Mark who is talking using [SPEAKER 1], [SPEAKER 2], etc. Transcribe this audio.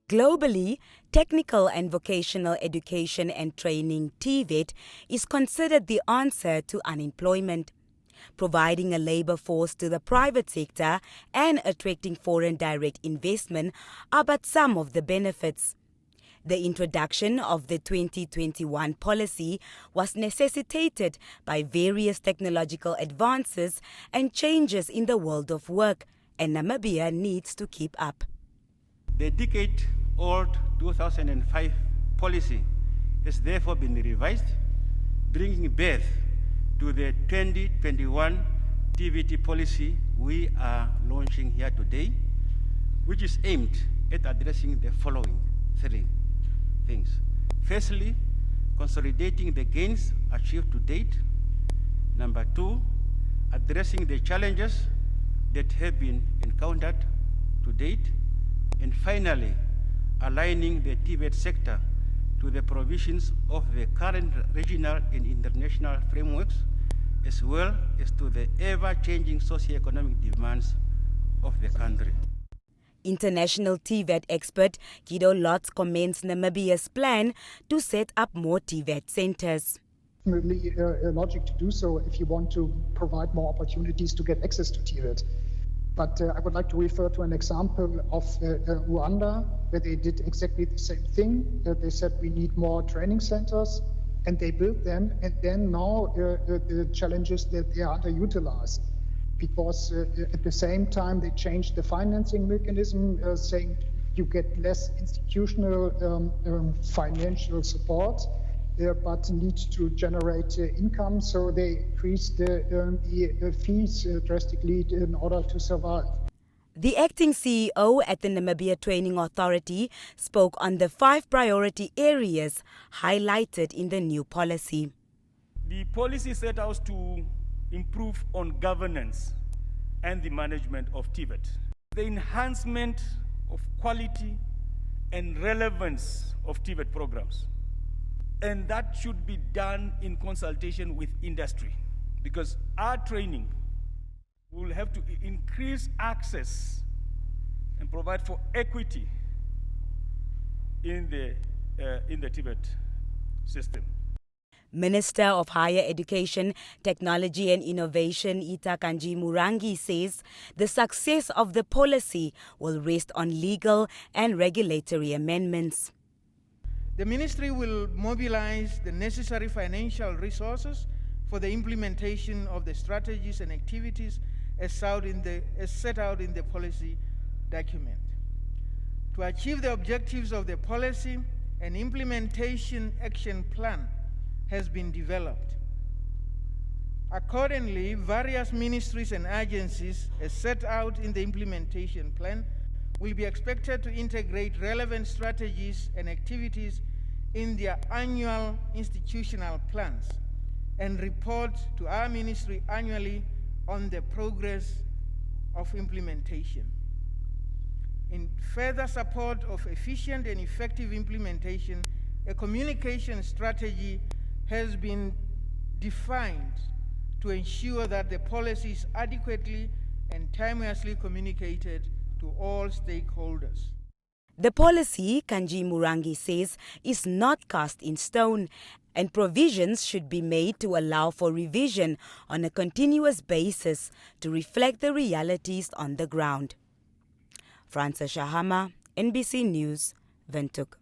[SPEAKER 1] Globally, technical and vocational education and training (TVET) is considered the answer to unemployment. Providing a labor force to the private sector and attracting foreign direct investment are but some of the benefits. The introduction of the 2021 policy was necessitated by various technological advances and changes in the world of work, and Namibia needs to keep up.
[SPEAKER 2] The decade-old 2005 policy has therefore been revised, bringing birth to the 2021 TVET policy we are launching here today, which is aimed at addressing the following three things. Firstly, consolidating the gains achieved to date. Number two, addressing the challenges that have been encountered to date. And finally, aligning the TVET sector to the provisions of the current regional and international frameworks, as well as to the ever-changing socio-economic demands of the country.
[SPEAKER 1] International TVET expert Guido Lotz commends Namibia's plan to set up more TVET centers.
[SPEAKER 3] Definitely a logic to do so if you want to provide more opportunities to get access to TVET. But I would like to refer to an example of Rwanda, where they did exactly the same thing. They said we need more training centers, and they built them. And then now the challenge is that they are underutilized, because at the same time they changed the financing mechanism, saying you get less institutional financial support, but need to generate income, so they increased the fees drastically in order to survive.
[SPEAKER 1] The acting CEO at the Namibia Training Authority spoke on the 5 priority areas highlighted in the new policy.
[SPEAKER 4] The policy set out to improve on governance and the management of TVET. The enhancement of quality and relevance of TVET programs. And that should be done in consultation with industry, because our training will have to increase access and provide for equity in the TVET system.
[SPEAKER 1] Minister of Higher Education, Technology and Innovation Ita Kanji Murangi says the success of the policy will rest on legal and regulatory amendments.
[SPEAKER 5] The ministry will mobilize the necessary financial resources for the implementation of the strategies and activities as set out in the policy document. To achieve the objectives of the policy, an implementation action plan has been developed. Accordingly, various ministries and agencies, as set out in the implementation plan, will be expected to integrate relevant strategies and activities in their annual institutional plans and report to our ministry annually on the progress of implementation. In further support of efficient and effective implementation, a communication strategy has been defined to ensure that the policy is adequately and timelessly communicated to all stakeholders.
[SPEAKER 1] The policy, Kanji Murangi says, is not cast in stone, and provisions should be made to allow for revision on a continuous basis to reflect the realities on the ground. Francis Shahama, NBC News, Windhoek.